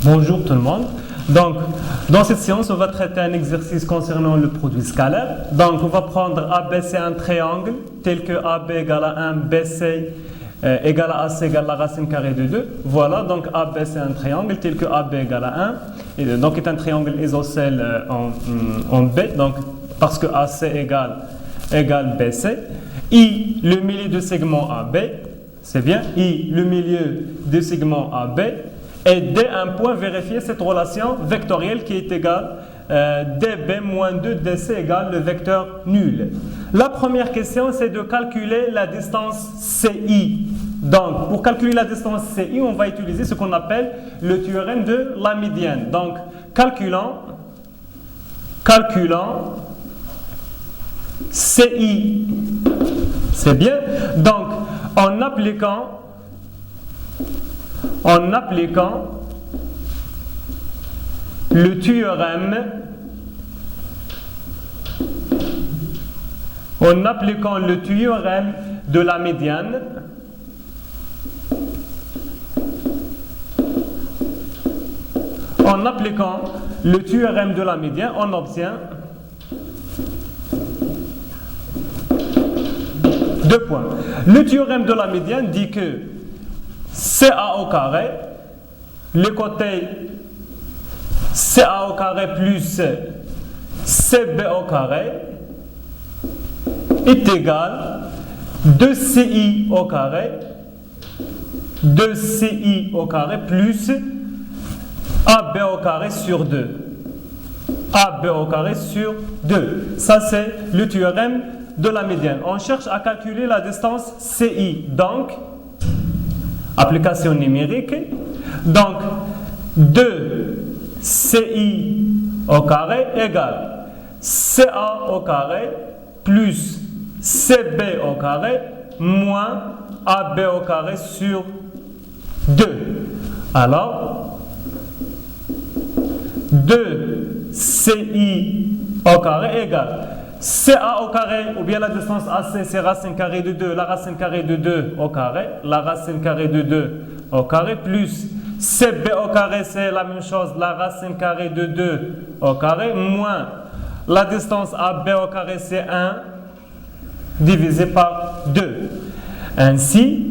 Bonjour tout le monde. Donc, dans cette séance, on va traiter un exercice concernant le produit scalaire. Donc, on va prendre ABC un triangle tel que AB égale à 1, BC égale à AC égale à la racine carrée de 2. Voilà, donc AB c'est un triangle tel que AB égale à 1. Et donc, c'est un triangle isocèle en B, donc, parce que AC égale BC. I, le milieu de segment AB, c'est bien. I, le milieu de segment AB. Et D, un point, vérifier cette relation vectorielle qui est égale DB moins 2 DC égale le vecteur nul. La première question, c'est de calculer la distance CI. Donc, pour calculer la distance CI, on va utiliser ce qu'on appelle le théorème de la médiane. Donc, calculant CI. C'est bien. Donc, en appliquant le théorème de la médiane, on obtient 2 points. Le théorème de la médiane dit que CA au carré, le côté CA au carré plus CB au carré est égal 2CI au carré plus AB au carré sur 2. AB au carré sur 2. Ça, c'est le théorème de la médiane. On cherche à calculer la distance CI. Donc, application numérique. Donc, 2CI au carré égale CA au carré plus CB au carré moins AB au carré sur 2. Alors, 2CI au carré égale CA au carré, ou bien la distance AC, c'est racine carrée de 2, la racine carrée de 2 au carré, la racine carrée de 2 au carré, plus CB au carré, c'est la même chose, la racine carrée de 2 au carré, moins la distance AB au carré, c'est 1, divisé par 2. Ainsi,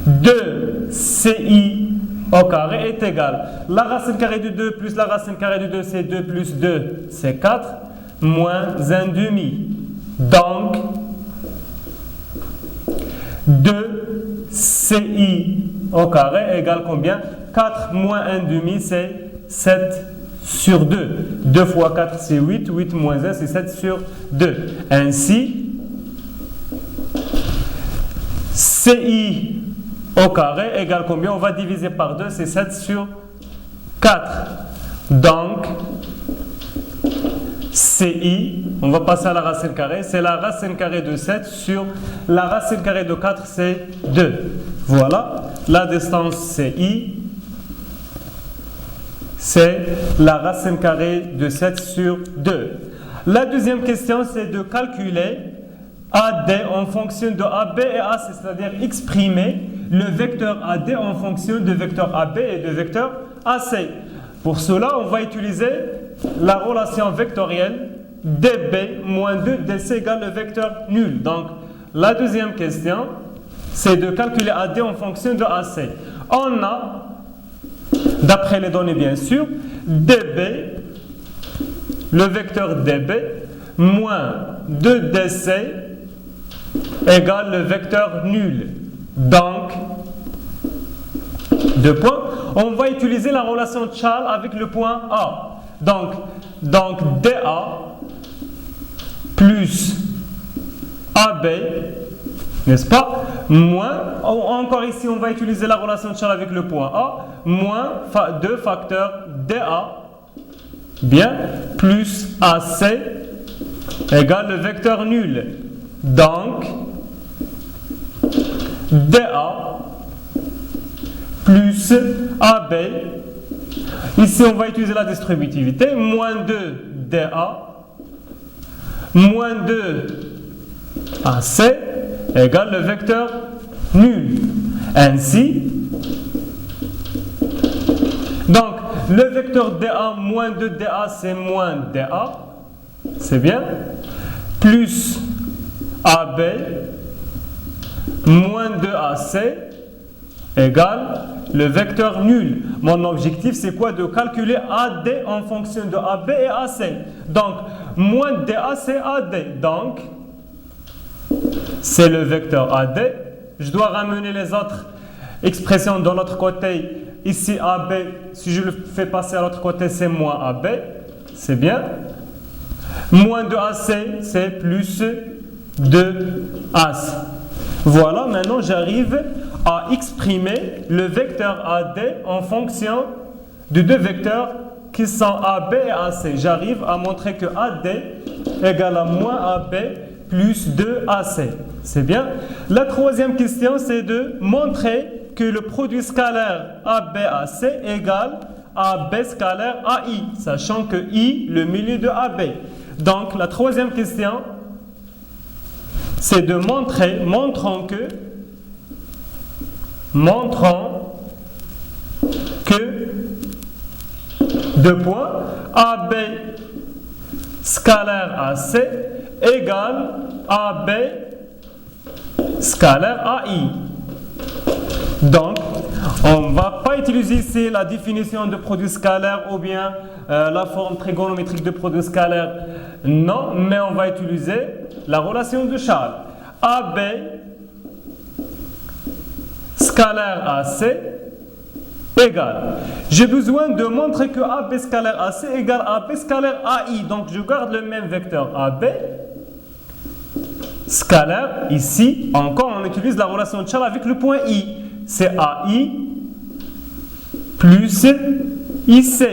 2CI au carré est égal. La racine carrée de 2 plus la racine carrée de 2, c'est 2 plus 2, c'est 4, moins 1 demi. Donc, 2CI au carré égale combien? 4 moins 1 demi, c'est 7 sur 2. 2 fois 4, c'est 8. 8 moins 1, c'est 7 sur 2. Ainsi, CI au carré égale combien? On va diviser par 2, c'est 7 sur 4. Donc, CI, on va passer à la racine carrée, c'est la racine carrée de 7 sur la racine carrée de 4, c'est 2. Voilà, la distance CI, c'est la racine carrée de 7 sur 2. La deuxième question, c'est de calculer AD en fonction de AB et AC, c'est-à-dire exprimer le vecteur AD en fonction de vecteur AB et de vecteur AC. Pour cela, on va utiliser la relation vectorielle DB moins 2 DC égale le vecteur nul. Donc, la deuxième question, c'est de calculer AD en fonction de AC. On a, d'après les données bien sûr, DB, le vecteur DB, moins 2DC égale le vecteur nul. Donc, 2 points. On va utiliser la relation de Charles avec le point A. Donc DA plus AB, n'est-ce pas, moins, encore ici on va utiliser la relation de Charles avec le point A, moins 2 facteurs DA, bien, plus AC égale le vecteur nul. Donc, DA plus AB, ici on va utiliser la distributivité, moins 2 DA, moins 2 AC égale le vecteur nul. Ainsi, Donc, le vecteur DA moins 2DA, c'est moins DA. C'est bien. Plus AB moins 2AC égale le vecteur nul. Mon objectif, c'est quoi? De calculer AD en fonction de AB et AC. Donc, moins DA, c'est AD. Donc, c'est le vecteur AD. Je dois ramener les autres expressions de l'autre côté. Ici, AB, si je le fais passer à l'autre côté, c'est moins AB. C'est bien. Moins de AC, c'est plus de AC. Voilà, maintenant j'arrive à exprimer le vecteur AD en fonction de deux vecteurs qui sont AB et AC. J'arrive à montrer que AD égale à moins AB plus 2AC. C'est bien. La troisième question, c'est de montrer que le produit scalaire ABAC égale AB scalaire AI, sachant que I, le milieu de AB. Donc, la troisième question, c'est de montrons que deux points, AB scalaire AC égale AB scalaire AI. Donc, on ne va pas utiliser ici la définition de produit scalaire ou bien la forme trigonométrique de produit scalaire. Non, mais on va utiliser la relation de Charles. AB scalaire AC égale. J'ai besoin de montrer que AB scalaire AC égale AB scalaire AI. Donc, je garde le même vecteur AB scalaire. Ici, encore, on utilise la relation de Charles avec le point I. C'est AI plus IC.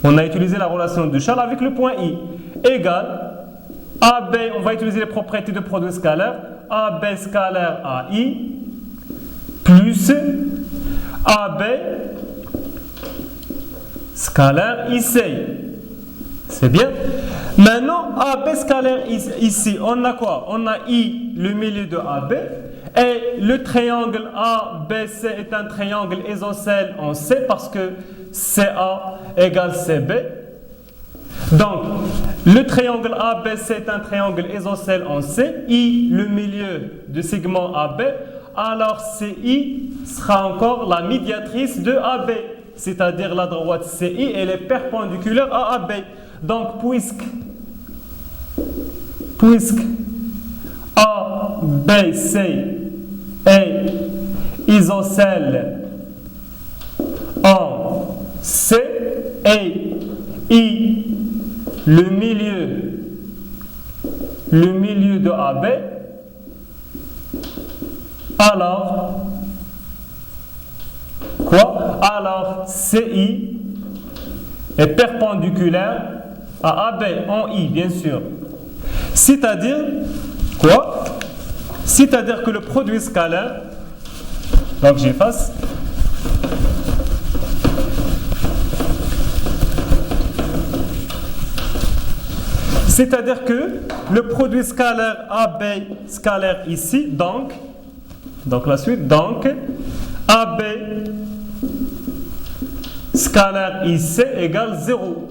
On a utilisé la relation de Charles avec le point I. Égale AB, on va utiliser les propriétés de produit scalaire. AB scalaire AI plus AB scalaire IC. C'est bien. Maintenant, AB scalaire ici, on a quoi? On a I, le milieu de AB. Et le triangle ABC est un triangle isocèle en C parce que CA égale CB. Donc, le triangle ABC est un triangle isocèle en C. I, le milieu du segment AB. Alors, CI sera encore la médiatrice de AB. C'est-à-dire la droite CI, elle est perpendiculaire à AB. Donc, puisque ABC est isocèle en C et I, le milieu de AB, alors quoi? Alors CI est perpendiculaire à AB en I, bien sûr. C'est-à-dire quoi? C'est-à-dire que le produit scalaire, donc j'efface, c'est-à-dire que le produit scalaire AB scalaire ici, donc la suite, donc AB scalaire IC égale 0.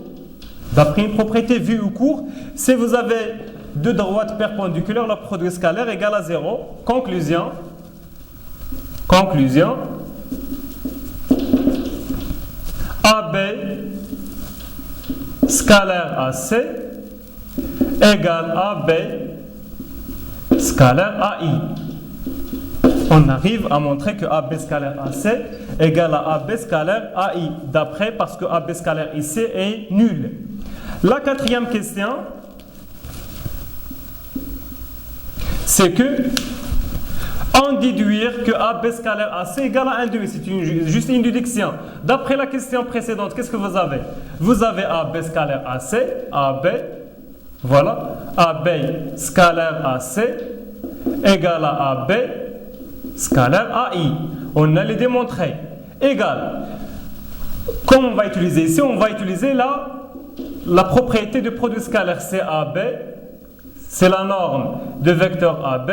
D'après une propriété vue au cours, si vous avez deux droites perpendiculaires, le produit scalaire égale à 0. Conclusion. AB scalaire AC égale AB scalaire AI. On arrive à montrer que AB scalaire AC égale à AB scalaire AI. D'après, parce que AB scalaire IC est nul. La quatrième question, c'est que en déduire que AB scalaire AC égale à 1 demi. C'est juste une déduction. D'après la question précédente, qu'est-ce que vous avez? Vous avez AB scalaire AC, AB, voilà, AB scalaire AC égale à AB scalaire AI. On a les démontré. Égal. Comment on va utiliser ici? On va utiliser la propriété de produit scalaire CAB. C'est la norme de vecteur AB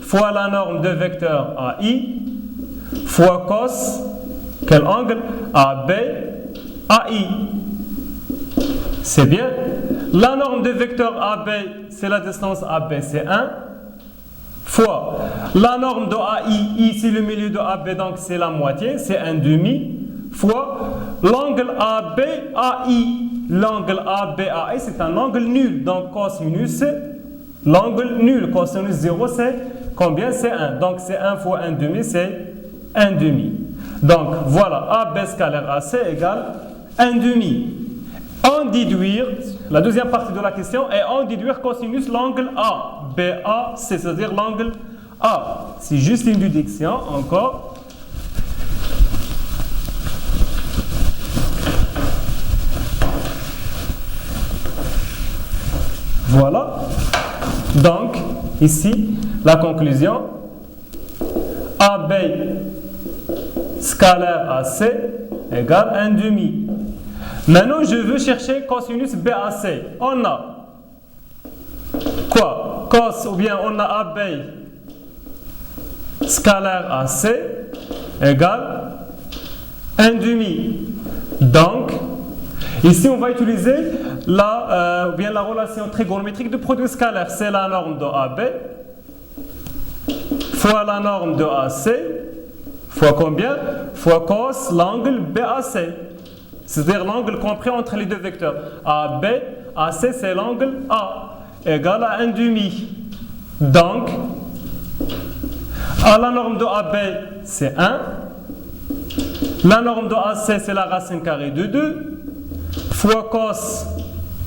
fois la norme de vecteur AI fois cos Quel angle? AB, AI. C'est bien. La norme de vecteur AB, c'est la distance AB, c'est 1, fois la norme de AI, ici le milieu de AB, donc c'est la moitié, c'est 1,5, fois l'angle AB, AI. L'angle AB, AI, c'est un angle nul, donc cosinus, l'angle nul, cosinus 0, c'est combien? C'est 1, donc c'est 1 fois 1,5, c'est 1,5. Donc voilà, AB scalaire AC égale 1,5. En déduire, la deuxième partie de la question est en déduire cosinus l'angle A, BA, c'est-à-dire l'angle A. C'est juste une déduction, encore. Voilà. Donc, ici, la conclusion, AB scalaire AC égale 1,5. Maintenant, je veux chercher cosinus BAC. On a quoi? Cos, ou bien on a AB scalaire AC égale 1,5. Donc, ici, on va utiliser la relation trigonométrique de produit scalaire. C'est la norme de AB fois la norme de AC fois combien? Fois cos l'angle BAC. C'est-à-dire l'angle compris entre les deux vecteurs. AB, AC, c'est l'angle A, égal à 1,5. Donc, à la norme de AB, c'est 1. La norme de AC, c'est la racine carrée de 2. Fois cos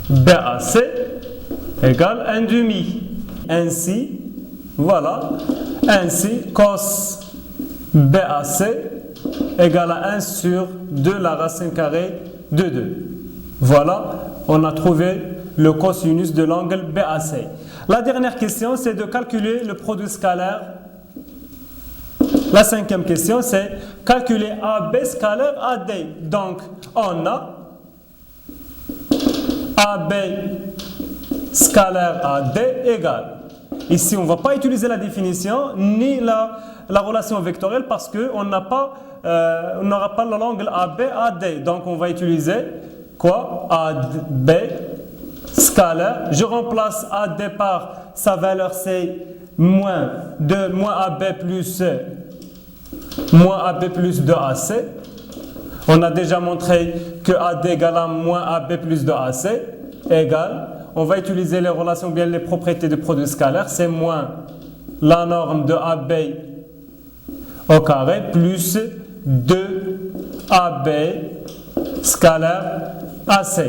BAC, égale 1,5. Ainsi, voilà, ainsi, cos BAC égale à 1 sur 2 la racine carrée de 2. Voilà, on a trouvé le cosinus de l'angle BAC. La dernière question, c'est de calculer le produit scalaire. La cinquième question, c'est calculer AB scalaire AD. Donc, on a AB scalaire AD égale. Ici, on ne va pas utiliser la définition ni la relation vectorielle parce qu'on n'aura pas l'angle AB AD. Donc, on va utiliser quoi? AB scalaire. Je remplace AD par sa valeur, c'est moins AB plus 2AC. On a déjà montré que AD égale à moins AB plus 2AC égale. On va utiliser les relations, bien les propriétés de produit scalaire. C'est moins la norme de AB au carré plus 2AB scalaire AC.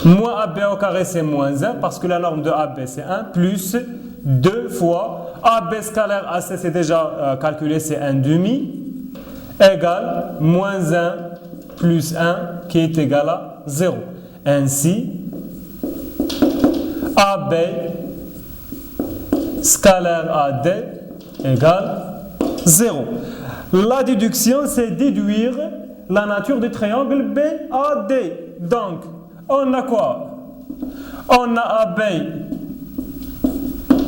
Moins AB au carré, c'est moins 1 parce que la norme de AB, c'est 1 plus 2 fois AB scalaire AC, c'est déjà calculé, c'est 1,5 égale moins 1 plus 1 qui est égal à 0. Ainsi, AB scalaire AD égale 0. La déduction, c'est déduire la nature du triangle BAD. Donc, on a quoi? On a AB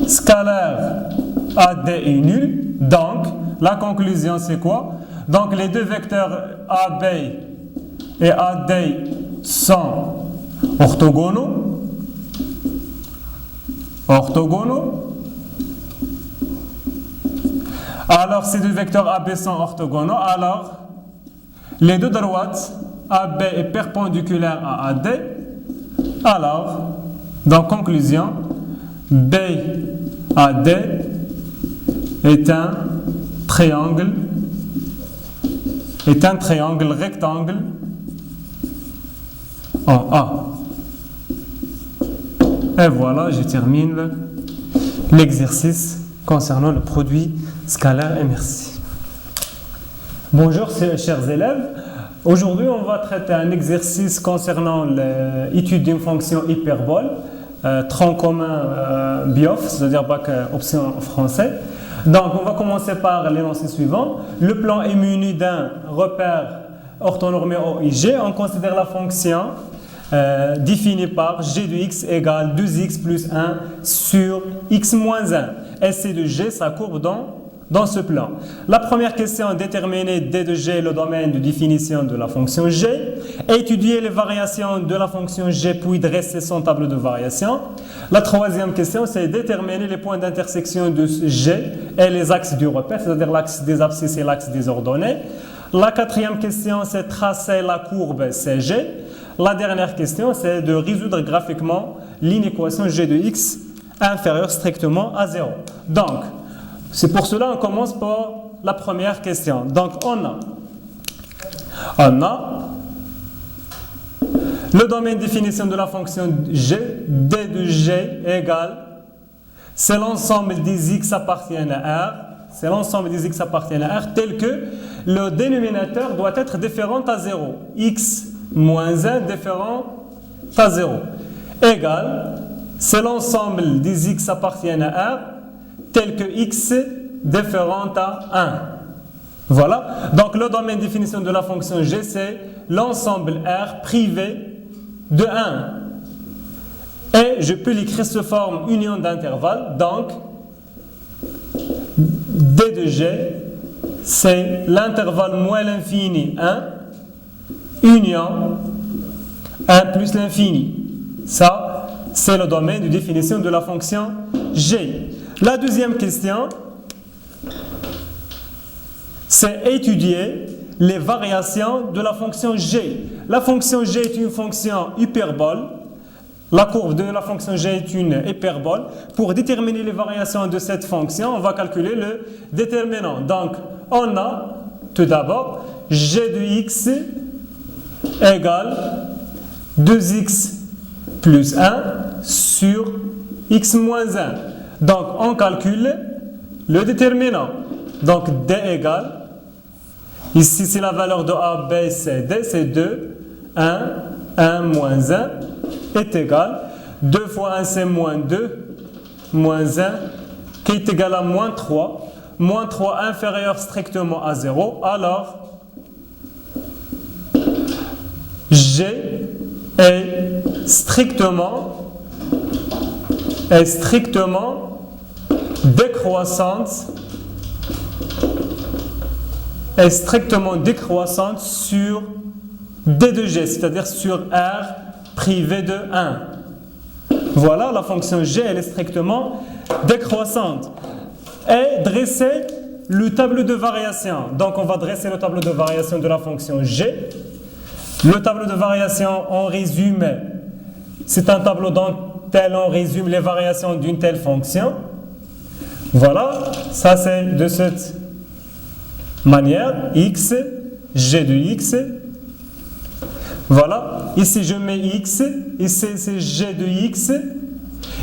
scalaire AD est nul. Donc, la conclusion, c'est quoi? Donc, les deux vecteurs AB et AD sont orthogonaux. Alors, ces deux vecteurs AB sont orthogonaux. Alors, les deux droites, AB est perpendiculaire à AD. Alors, dans conclusion, BAD est un triangle rectangle en A. Et voilà, je termine l'exercice concernant le produit scalaire et merci. Bonjour chers élèves, aujourd'hui on va traiter un exercice concernant l'étude d'une fonction hyperbole, tronc commun BIOF, c'est-à-dire bac option français. Donc on va commencer par l'énoncé suivant. Le plan est muni d'un repère orthonormé OIG. On considère la fonction définie par g de x égale 2x plus 1 sur x moins 1. Et C de g, sa courbe dans dans ce plan. La première question, déterminer D de G le domaine de définition de la fonction G. Étudier les variations de la fonction G puis dresser son tableau de variation. La troisième question, c'est déterminer les points d'intersection de G et les axes du repère, c'est-à-dire l'axe des abscisses et l'axe des ordonnées. La quatrième question, c'est tracer la courbe CG. La dernière question, c'est de résoudre graphiquement l'inéquation G de X inférieure strictement à 0. Donc, c'est pour cela qu'on commence par la première question. Donc, on a le domaine de définition de la fonction G, D de G égale, c'est l'ensemble des X appartiennent à R, c'est l'ensemble des X appartiennent à R, tel que le dénominateur doit être différent à 0. X moins 1 différent à 0. Égale, c'est l'ensemble des X appartiennent à R, tel que X différent à 1. Voilà. Donc, le domaine de définition de la fonction G, c'est l'ensemble R privé de 1. Et je peux l'écrire sous forme union d'intervalle. Donc, D de G, c'est l'intervalle moins l'infini 1, union 1 plus l'infini. Ça, c'est le domaine de définition de la fonction G. La deuxième question, c'est étudier les variations de la fonction G. La fonction G est une fonction hyperbole. La courbe de la fonction G est une hyperbole. Pour déterminer les variations de cette fonction, on va calculer le déterminant. Donc, on a tout d'abord G de X égale 2X plus 1 sur X moins 1. Donc, on calcule le déterminant. Donc, D égale, ici c'est la valeur de A, B, C, D, c'est 2, 1 moins 1 est égal, 2 fois 1 c'est moins 2, moins 1 qui est égal à moins 3 inférieur strictement à 0, alors G est strictement décroissante sur D de G, c'est-à-dire sur R privé de 1. Voilà, la fonction G, elle est strictement décroissante. Et dresser le tableau de variation. Donc, on va dresser le tableau de variation de la fonction G. Le tableau de variation, en résumé, c'est un tableau dans lequel on résume les variations d'une telle fonction. Voilà, ça c'est de cette manière, X, G de X. Voilà, ici je mets X, ici c'est G de X.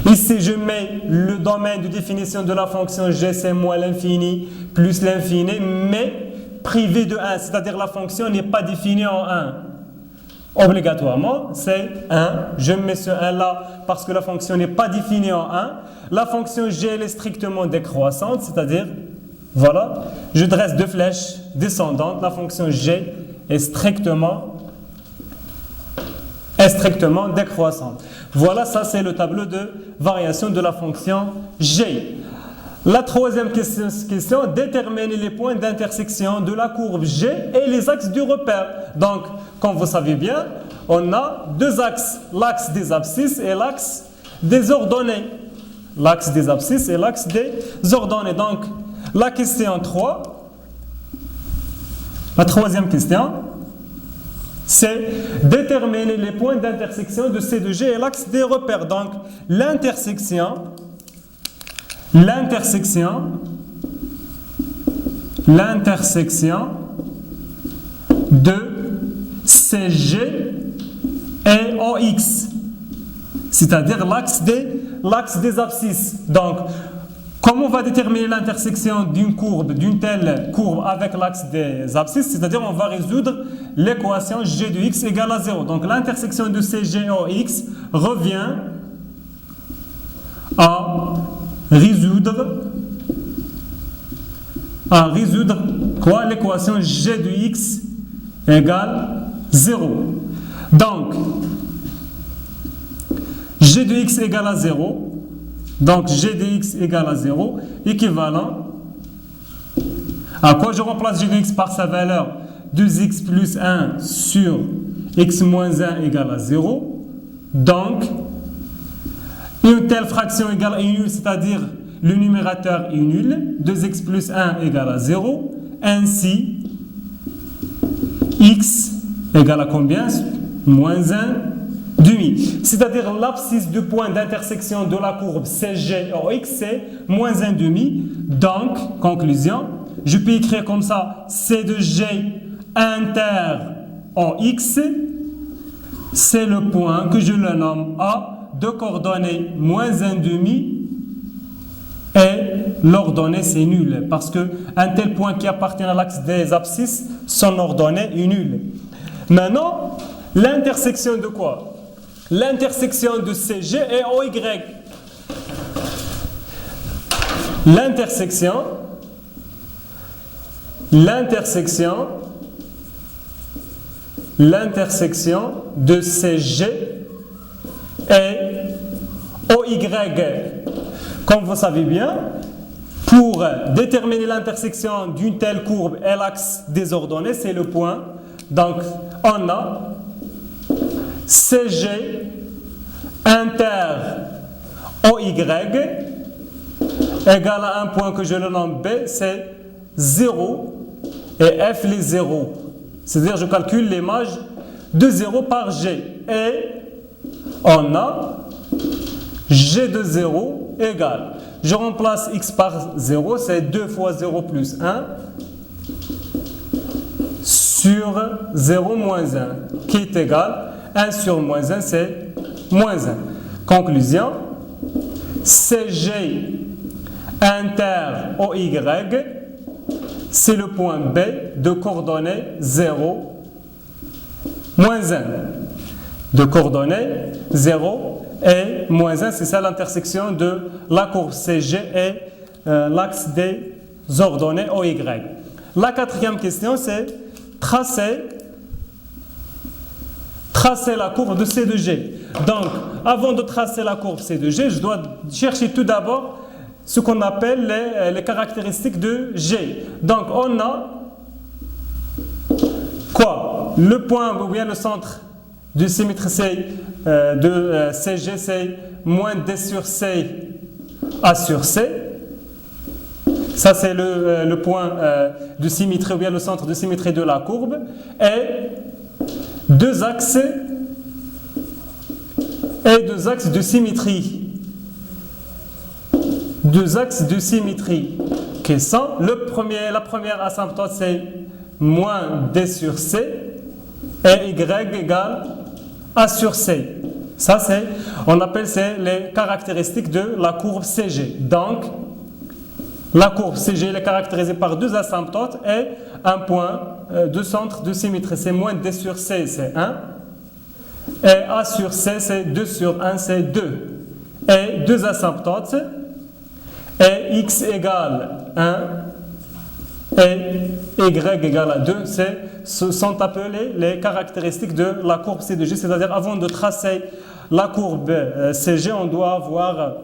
Ici je mets le domaine de définition de la fonction G, c'est moins l'infini plus l'infini, mais privé de 1, c'est-à-dire la fonction n'est pas définie en 1. Obligatoirement, c'est 1. Je mets ce 1 là parce que la fonction n'est pas définie en 1. La fonction G elle est strictement décroissante, c'est-à-dire, voilà, je dresse deux flèches descendantes. La fonction G est strictement décroissante. Voilà, ça c'est le tableau de variation de la fonction G. La troisième question, déterminer les points d'intersection de la courbe G et les axes du repère. Donc, comme vous savez bien, on a deux axes, l'axe des abscisses et l'axe des ordonnées. L'axe des abscisses et l'axe des ordonnées. Donc, la question 3, la troisième question, c'est déterminer les points d'intersection de C de G et l'axe des repères. Donc, l'intersection de CG et OX, c'est-à-dire l'axe des abscisses. Donc, comment on va déterminer l'intersection d'une telle courbe avec l'axe des abscisses? C'est-à-dire on va résoudre l'équation G de X égale à 0. Donc l'intersection de CG et OX revient à résoudre quoi? L'équation G de X égale 0. Donc, G de X égale à 0. Donc, G de X égale à 0, équivalent À quoi je remplace g de x par sa valeur 2x plus 1 sur x moins 1 égale à 0. Donc, une telle fraction égale est nulle, c'est-à-dire le numérateur est nul. 2x plus 1 égale à 0. Ainsi, x égale à combien? Moins 1 demi. C'est-à-dire l'abscisse du point d'intersection de la courbe CG en x, c'est moins 1 demi. Donc, conclusion, je peux écrire comme ça, C de G inter en x, c'est le point que je le nomme A, de coordonnées moins 1 demi, et l'ordonnée c'est nul, parce qu'un tel point qui appartient à l'axe des abscisses, son ordonnée est nulle. Maintenant, l'intersection de quoi? L'intersection de CG et OY. L'intersection de CG et OY. Comme vous savez bien, pour déterminer l'intersection d'une telle courbe et l'axe des ordonnées, c'est le point. Donc, on a CG inter OY égale à un point que je le nomme B, c'est 0 et F les 0. C'est-à-dire je calcule l'image de 0 par G. Et on a G de 0 égale. Je remplace x par 0, c'est 2 fois 0 plus 1 sur 0 moins 1, qui est égal 1 sur moins 1, c'est moins 1. Conclusion, CG inter OY, c'est le point B de coordonnées 0, moins 1. De coordonnées 0 et moins 1, c'est ça l'intersection de la courbe CG et l'axe des ordonnées OY. La quatrième question, c'est tracer la courbe de C de G. Donc, avant de tracer la courbe C de G, je dois chercher tout d'abord ce qu'on appelle les caractéristiques de G. Donc, on a quoi? Le point ou bien le centre de symétrie C de CG, c'est moins D sur C A sur C. Ça, c'est le point de symétrie ou bien le centre de symétrie de la courbe. Et deux axes de symétrie. Deux axes de symétrie qui sont la première asymptote, c'est moins D sur C et Y égale A sur C. Ça, on appelle les caractéristiques de la courbe CG. Donc, la courbe CG est caractérisée par deux asymptotes et un point de centre de symétrie. C'est moins D sur C, c'est 1. Et A sur C, c'est 2 sur 1, c'est 2. Et deux asymptotes. Et X égale 1 et Y égale à 2, ce sont appelés les caractéristiques de la courbe C de G. C'est-à-dire, avant de tracer la courbe CG, on doit avoir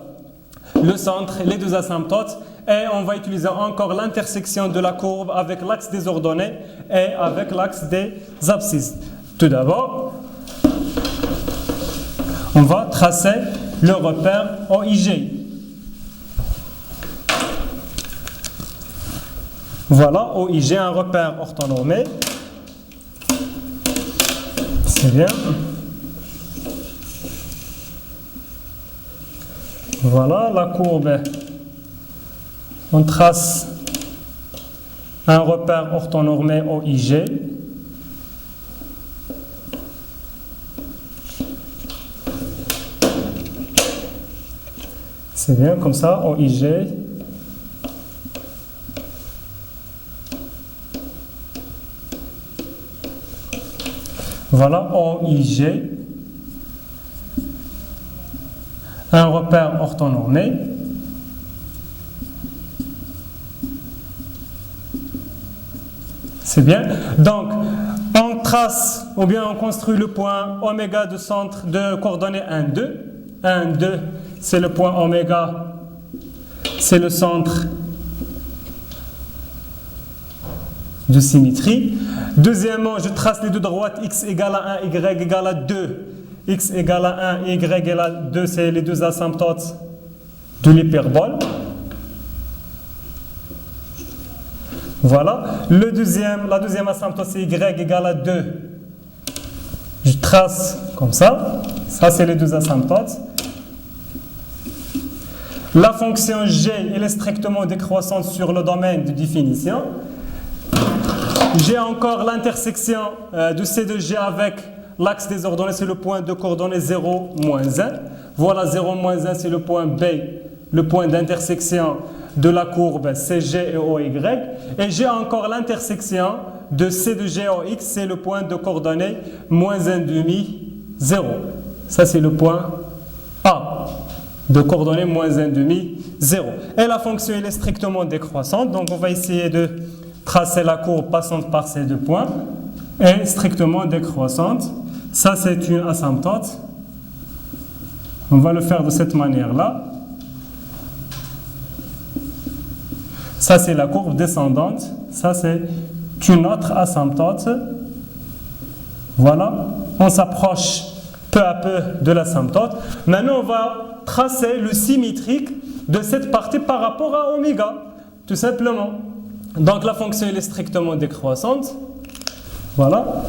le centre, les deux asymptotes, et on va utiliser encore l'intersection de la courbe avec l'axe des ordonnées et avec l'axe des abscisses. Tout d'abord, on va tracer le repère OIG. Voilà, OIG, un repère orthonormé. C'est bien. Voilà la courbe. On trace un repère orthonormé OIG. C'est bien comme ça, OIG. Voilà, OIG, un repère orthonormé. C'est bien. Donc, on trace ou bien on construit le point oméga de centre de coordonnées 1, 2. 1, 2, c'est le point oméga, c'est le centre de symétrie. Deuxièmement, je trace les deux droites x égale à 1, y égale à 2. X égale à 1, y égale à 2, c'est les deux asymptotes de l'hyperbole. Voilà. La deuxième asymptote, c'est y égale à 2. Je trace comme ça. Ça, c'est les deux asymptotes. La fonction g, elle est strictement décroissante sur le domaine de définition. J'ai encore l'intersection de C de G avec l'axe des ordonnées, c'est le point de coordonnées 0, moins 1. Voilà, 0, moins 1, c'est le point B, le point d'intersection de la courbe CG et OY. Et j'ai encore l'intersection de C de G en X, c'est le point de coordonnées moins 1,5, 0. Ça, c'est le point A, de coordonnées moins 1,5, 0. Et la fonction, elle est strictement décroissante, donc on va essayer de tracer la courbe passante par ces deux points, et strictement décroissante. Ça, c'est une asymptote. On va le faire de cette manière-là. Ça, c'est la courbe descendante. Ça, c'est une autre asymptote. Voilà. On s'approche peu à peu de l'asymptote. Maintenant, on va tracer le symétrique de cette partie par rapport à oméga, tout simplement. Donc, la fonction elle est strictement décroissante. Voilà.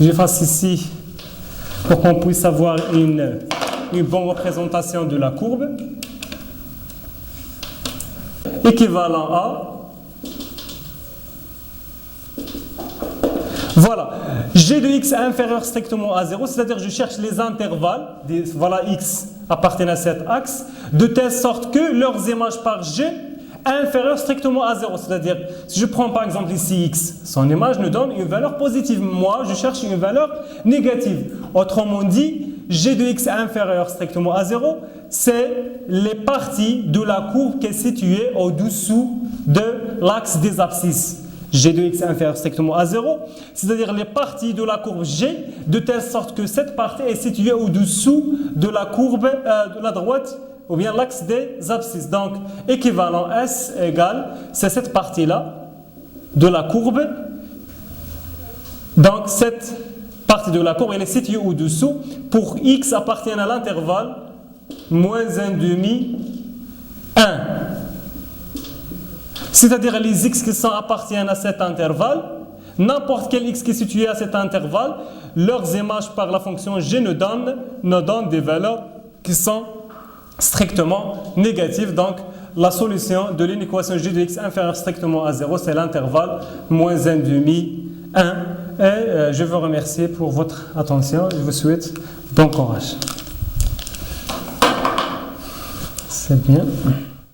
J'efface ici pour qu'on puisse avoir une bonne représentation de la courbe. Équivalent à. Voilà. G de x est inférieur strictement à 0, c'est-à-dire je cherche les intervalles, voilà x appartiennent à cet axe, de telle sorte que leurs images par G inférieure strictement à 0. C'est-à-dire, si je prends par exemple ici x, son image nous donne une valeur positive. Moi, je cherche une valeur négative. Autrement dit, g de x inférieur strictement à 0, c'est les parties de la courbe qui est située au-dessous de l'axe des abscisses. G de x inférieur strictement à 0, c'est-à-dire les parties de la courbe G, de telle sorte que cette partie est située au-dessous de la courbe de la droite, ou bien l'axe des abscisses. Donc, équivalent S égale, c'est cette partie-là de la courbe. Donc, cette partie de la courbe, elle est située au-dessous. Pour x appartient à l'intervalle moins 1,5, 1. C'est-à-dire les x qui appartiennent à cet intervalle, n'importe quel x qui est situé à cet intervalle, leurs images par la fonction g nous donnent des valeurs qui sont strictement négatives. Donc, la solution de l'inéquation g de x inférieure strictement à 0, c'est l'intervalle moins 1,5, 1. Et je vous remercie pour votre attention. Je vous souhaite bon courage. C'est bien.